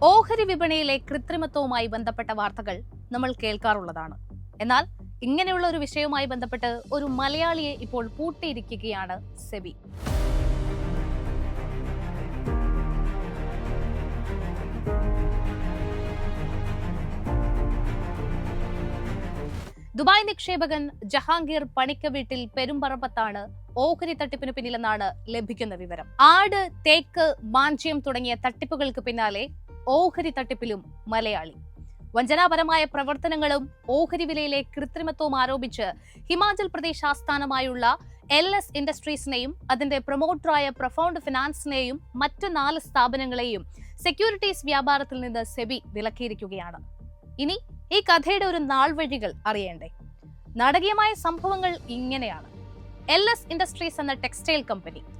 ഓഹരി വിപണിയിലെ കൃത്രിമത്വവുമായി ബന്ധപ്പെട്ട വാർത്തകൾ നമ്മൾ കേൾക്കാറുള്ളതാണ്. എന്നാൽ ഇങ്ങനെയുള്ള ഒരു വിഷയവുമായി ബന്ധപ്പെട്ട് ഒരു മലയാളിയെ ഇപ്പോൾ പൂട്ടിയിരിക്കുകയാണ് സെബി. ദുബായ് നിക്ഷേപകൻ ജഹാംഗീർ പണിക്ക വീട്ടിൽ പെരുമ്പറമ്പത്താണ് ഓഹരി തട്ടിപ്പിന് പിന്നിലെന്നാണ് ലഭിക്കുന്ന വിവരം. ആട്, തേക്ക്, മാഞ്ചിയം തുടങ്ങിയ തട്ടിപ്പുകൾക്ക് പിന്നാലെ ഓഹരി തട്ടിപ്പിലും മലയാളി. വഞ്ചനാപരമായ പ്രവർത്തനങ്ങളും ഓഹരി വിലയിലെ കൃത്രിമത്വവും ആരോപിച്ച് ഹിമാചൽ പ്രദേശ് ആസ്ഥാനമായുള്ള LS ഇൻഡസ്ട്രീസിനെയും അതിന്റെ പ്രൊമോട്ടറായ പ്രൊഫൗണ്ട് ഫിനാൻസിനെയും മറ്റ് 4 സ്ഥാപനങ്ങളെയും സെക്യൂരിറ്റീസ് വ്യാപാരത്തിൽ നിന്ന് സെബി വിലക്കിയിരിക്കുകയാണ്. ഇനി ഈ കഥയുടെ ഒരു നാൾവഴികൾ അറിയണ്ടേ? നാടകീയമായ സംഭവങ്ങൾ ഇങ്ങനെയാണ്. LS ഇൻഡസ്ട്രീസ് എന്ന ടെക്സ്റ്റൈൽ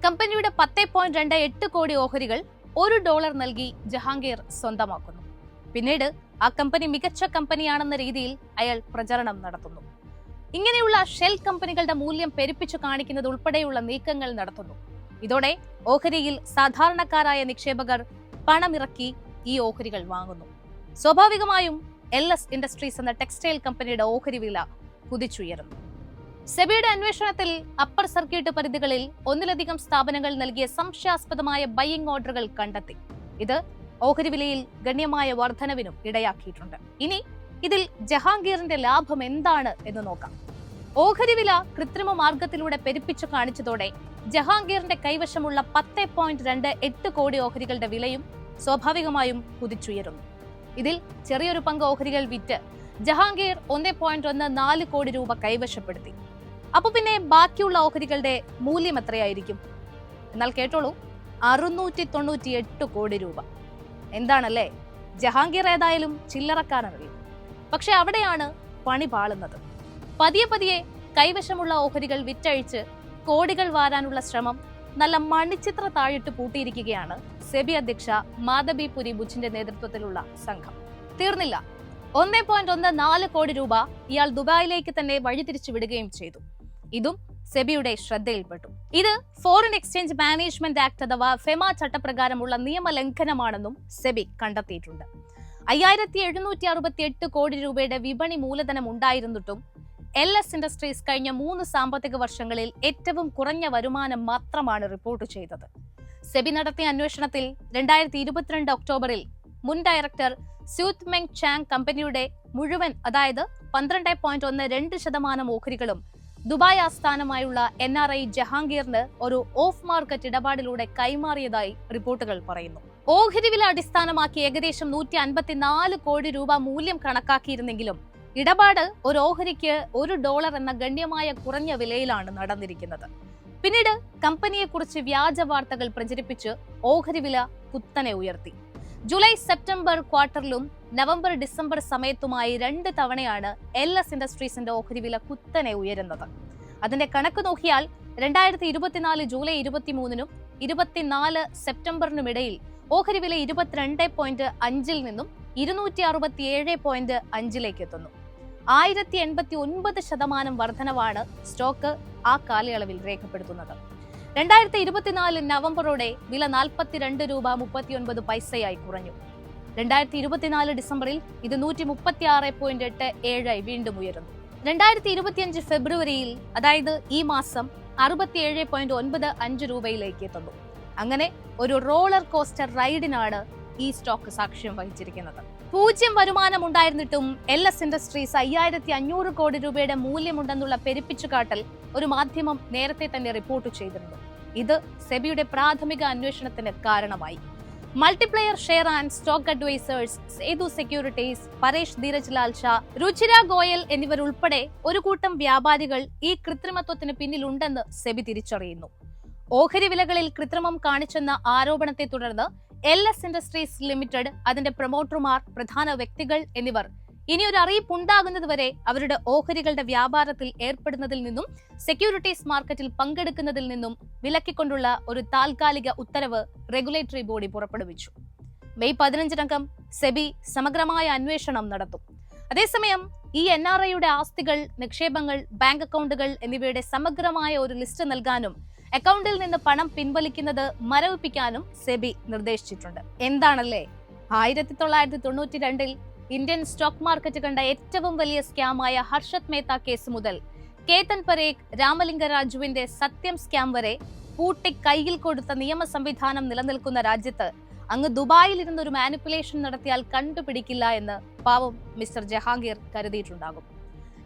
കമ്പനിയുടെ 10.28 കോടി ഓഹരികൾ $1 നൽകി ജഹാംഗീർ സ്വന്തമാക്കുന്നു. പിന്നീട് ആ കമ്പനി മികച്ച കമ്പനിയാണെന്ന രീതിയിൽ അയാൾ പ്രചരണം നടത്തുന്നു. ഇങ്ങനെയുള്ള ഷെൽ കമ്പനികളുടെ മൂല്യം പെരുപ്പിച്ചു കാണിക്കുന്നത് ഉൾപ്പെടെയുള്ള നീക്കങ്ങൾ നടത്തുന്നു. ഇതോടെ ഓഹരിയിൽ സാധാരണക്കാരായ നിക്ഷേപകർ പണമിറക്കി ഈ ഓഹരികൾ വാങ്ങുന്നു. സ്വാഭാവികമായും LS ഇൻഡസ്ട്രീസ് എന്ന ടെക്സ്റ്റൈൽ കമ്പനിയുടെ ഓഹരി വില കുതിച്ചുയരുന്നു. സെബിയുടെ അന്വേഷണത്തിൽ അപ്പർ സർക്യൂട്ട് പരിധികളിൽ ഒന്നിലധികം സ്ഥാപനങ്ങൾ നൽകിയ സംശയാസ്പദമായ ബൈയിങ് ഓർഡറുകൾ കണ്ടെത്തി. ഇത് ഓഹരി വിലയിൽ ഗണ്യമായ വർധനവിനും ഇടയാക്കിയിട്ടുണ്ട്. ഇനി ഇതിൽ ജഹാംഗീറിന്റെ ലാഭം എന്താണ് എന്ന് നോക്കാം. ഓഹരി വില കൃത്രിമ മാർഗത്തിലൂടെ പെരുപ്പിച്ചു കാണിച്ചതോടെ ജഹാംഗീറിന്റെ കൈവശമുള്ള 10.28 കോടി ഓഹരികളുടെ വിലയും സ്വാഭാവികമായും കുതിച്ചുയരുന്നു. ഇതിൽ ചെറിയൊരു പങ്ക് ഓഹരികൾ വിറ്റ് ജഹാംഗീർ 1.14 കോടി രൂപ കൈവശപ്പെടുത്തി. അപ്പൊ പിന്നെ ബാക്കിയുള്ള ഓഹരികളുടെ മൂല്യം എത്രയായിരിക്കും? എന്നാൽ കേട്ടോളൂ, 698 കോടി രൂപ. എന്താണല്ലേ? ജഹാംഗീർ ഏതായാലും ചില്ലറക്കാരനല്ല. പക്ഷെ അവിടെയാണ് പണി പാളുന്നത്. പതിയെ കൈവശമുള്ള ഓഹരികൾ വിറ്റഴിച്ച് കോടികൾ വാരാനുള്ള ശ്രമം നല്ല മണിച്ചിത്ര താഴിട്ട് പൂട്ടിയിരിക്കുകയാണ് സെബി അധ്യക്ഷ മാധബി പുരി ബുച്ചിന്റെ നേതൃത്വത്തിലുള്ള സംഘം. തീർന്നില്ല, 1.14 കോടി രൂപ ഇയാൾ ദുബായിലേക്ക് തന്നെ വഴിതിരിച്ചു വിടുകയും ചെയ്തു. ഇതും സെബിയുടെ ശ്രദ്ധയിൽപ്പെട്ടു. ഇത് ഫോറിൻ എക്സ്ചേഞ്ച് മാനേജ്മെന്റ് ആക്ട് അഥവാ ഫെമ ചട്ടപ്രകാരമുള്ള നിയമലംഘനമാണെന്നും സെബി കണ്ടെത്തിയിട്ടുണ്ട്. 5768 കോടി രൂപയുടെ വിപണി മൂലധനം ഉണ്ടായിരുന്നിട്ടും LS ഇൻഡസ്ട്രീസ് കഴിഞ്ഞ 3 സാമ്പത്തിക വർഷങ്ങളിൽ ഏറ്റവും കുറഞ്ഞ വരുമാനം മാത്രമാണ് റിപ്പോർട്ട് ചെയ്തത്. സെബി നടത്തിയ അന്വേഷണത്തിൽ 2022 ഒക്ടോബറിൽ മുൻ ഡയറക്ടർ സ്യൂത് മെങ് ചാങ് കമ്പനിയുടെ മുഴുവൻ, അതായത് 12.12% ഓഹരികളും ദുബായ് ആസ്ഥാനമായുള്ള NRI ജഹാംഗീറിന് ഒരു ഓഫ് മാർക്കറ്റ് ഇടപാടിലൂടെ കൈമാറിയതായി റിപ്പോർട്ടുകൾ പറയുന്നു. ഓഹരി വില അടിസ്ഥാനമാക്കി ഏകദേശം 154 കോടി രൂപ മൂല്യം കണക്കാക്കിയിരുന്നെങ്കിലും ഇടപാട് ഒരു ഓഹരിക്ക് $1 എന്ന ഗണ്യമായ കുറഞ്ഞ വിലയിലാണ് നടന്നിരിക്കുന്നത്. പിന്നീട് കമ്പനിയെക്കുറിച്ച് വ്യാജ വാർത്തകൾ പ്രചരിപ്പിച്ച് ഓഹരി വില കുത്തനെ ഉയർത്തി. ജൂലൈ സെപ്റ്റംബർ ക്വാർട്ടറിലും നവംബർ ഡിസംബർ സമയത്തുമായി 2 തവണയാണ് LS ഇൻഡസ്ട്രീസിന്റെ ഓഹരി വില കുത്തനെ ഉയരുന്നത്. അതിന്റെ കണക്ക് നോക്കിയാൽ 2024 ജൂലൈ 23-നും 24 സെപ്റ്റംബറിനുമിടയിൽ ഓഹരി വില 22.5 നിന്നും 267.5 എത്തുന്നു. 1089% വർധനവാണ് സ്റ്റോക്ക് ആ കാലയളവിൽ രേഖപ്പെടുത്തുന്നത്. 2024 നവംബറോടെ വില 42 രൂപ 39 പൈസയായി കുറഞ്ഞു. 2024 ഡിസംബറിൽ ഇത് 136.87 വീണ്ടും ഉയർന്നു. 2025 ഫെബ്രുവരിയിൽ, അതായത് ഈ മാസം, 67.95 രൂപയിലേക്ക് എത്തുന്നു. അങ്ങനെ ഒരു റോളർ കോസ്റ്റർ റൈഡിനാണ് ഈ സ്റ്റോക്ക് സാക്ഷ്യം വഹിച്ചിരിക്കുന്നത്. 0 വരുമാനം ഉണ്ടായിരുന്നിട്ടും LS ഇൻഡസ്ട്രീസ് 5500 കോടി രൂപയുടെ മൂല്യമുണ്ടെന്നുള്ള പെരുപ്പിച്ചുകാട്ടൽ ഒരു മാധ്യമം നേരത്തെ തന്നെ റിപ്പോർട്ട് ചെയ്തിരുന്നു. ഇത് സെബിയുടെ പ്രാഥമിക അന്വേഷണത്തിന് കാരണമായി. Multiplier share and stock advisors, Sethu Securities, Paresh Dheeraj Lal Shah, Ruchira Goyal എന്നിവരുൾപ്പെടെ ഒരു കൂട്ടം വ്യാപാരികൾ ഈ കൃത്രിമത്വത്തിന് പിന്നിലുണ്ടെന്ന് സെബി തിരിച്ചറിയുന്നു. ഓഹരി വിലകളിൽ കൃത്രിമം കാണിച്ചെന്ന ആരോപണത്തെ തുടർന്ന് LS ഇൻഡസ്ട്രീസ് ലിമിറ്റഡ്, അതിന്റെ പ്രൊമോട്ടർമാർ, പ്രധാന വ്യക്തികൾ എന്നിവർ ഇനിയൊരു അറിയിപ്പുണ്ടാകുന്നതുവരെ അവരുടെ ഓഹരികളുടെ വ്യാപാരത്തിൽ ഏർപ്പെടുന്നതിൽ നിന്നും സെക്യൂരിറ്റീസ് മാർക്കറ്റിൽ പങ്കെടുക്കുന്നതിൽ നിന്നും വിലക്കിക്കൊണ്ടുള്ള ഒരു താൽക്കാലിക ഉത്തരവ് റെഗുലേറ്ററി ബോഡി പുറപ്പെടുവിച്ചു. മെയ് 15 സെബി സമഗ്രമായ അന്വേഷണം നടത്തും. അതേസമയം ഈ NRIയുടെ ആസ്തികൾ, നിക്ഷേപങ്ങൾ, ബാങ്ക് അക്കൗണ്ടുകൾ എന്നിവയുടെ സമഗ്രമായ ഒരു ലിസ്റ്റ് നൽകാനും അക്കൗണ്ടിൽ നിന്ന് പണം പിൻവലിക്കുന്നത് മരവിപ്പിക്കാനും സെബി നിർദ്ദേശിച്ചിട്ടുണ്ട്. എന്താണല്ലേ 1992 ഇന്ത്യൻ സ്റ്റോക്ക് മാർക്കറ്റ് കണ്ട ഏറ്റവും വലിയ സ്കാമായ ഹർഷത് മേത്ത കേസ് മുതൽ കേതൻ പരേഖ്, രാമലിംഗ രാജുവിന്റെ സത്യം സ്കാം വരെ പൂട്ടി കയ്യിൽ കൊടുത്ത നിയമ സംവിധാനം നിലനിൽക്കുന്ന രാജ്യത്ത് അങ്ങ് ദുബായിൽ ഇരുന്ന് ഒരു മാനിപ്പുലേഷൻ നടത്തിയാൽ കണ്ടുപിടിക്കില്ല എന്ന് പാവം മിസ്റ്റർ ജഹാംഗീർ കരുതിയിട്ടുണ്ടാകും.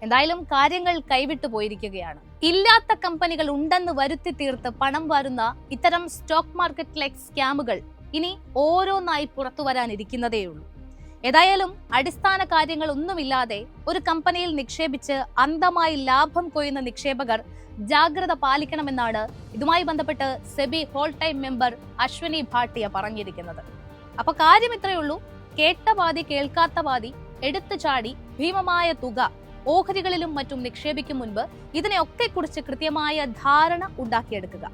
എന്തായാലും കാര്യങ്ങൾ കൈവിട്ടു പോയിരിക്കുകയാണ്. ഇല്ലാത്ത കമ്പനികൾ ഉണ്ടെന്ന് വരുത്തി തീർത്ത് പണം വാരുന്ന ഇത്തരം സ്റ്റോക്ക് മാർക്കറ്റ് ലൈക്ക് സ്കാമുകൾ ഇനി ഓരോന്നായി പുറത്തു വരാനിരിക്കുന്നതേയുള്ളൂ. ഏതായാലും അടിസ്ഥാന കാര്യങ്ങൾ ഒന്നുമില്ലാതെ ഒരു കമ്പനിയിൽ നിക്ഷേപിച്ച് അന്ധമായി ലാഭം കൊയ്യുന്ന നിക്ഷേപകർ ജാഗ്രത പാലിക്കണമെന്നാണ് ഇതുമായി ബന്ധപ്പെട്ട് SEBI whole time member Ashwani Bhatia പറഞ്ഞിരിക്കുന്നത്. അപ്പൊ കാര്യം ഇത്രയേ ഉള്ളൂ. കേട്ട വാദി കേൾക്കാത്ത വാദി എടുത്തു ചാടി ഭീമമായ തുക ഓഹരികളിലും മറ്റും നിക്ഷേപിക്കും മുൻപ് ഇതിനെയൊക്കെ കുറിച്ച് കൃത്യമായ ധാരണ ഉണ്ടാക്കിയെടുക്കുക.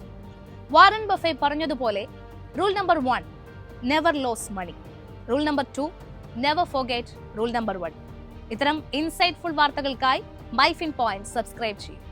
വാറൻ ബഫെ പറഞ്ഞതുപോലെ rule number 1, never lose money. Rule number 2, never forget rule number 1. ഇത്തരം ഇൻസൈറ്റ്ഫുൾ വാർത്തകൾക്കായി മൈഫിൻ പോയിന്റ് സബ്സ്ക്രൈബ് ചെയ്യും.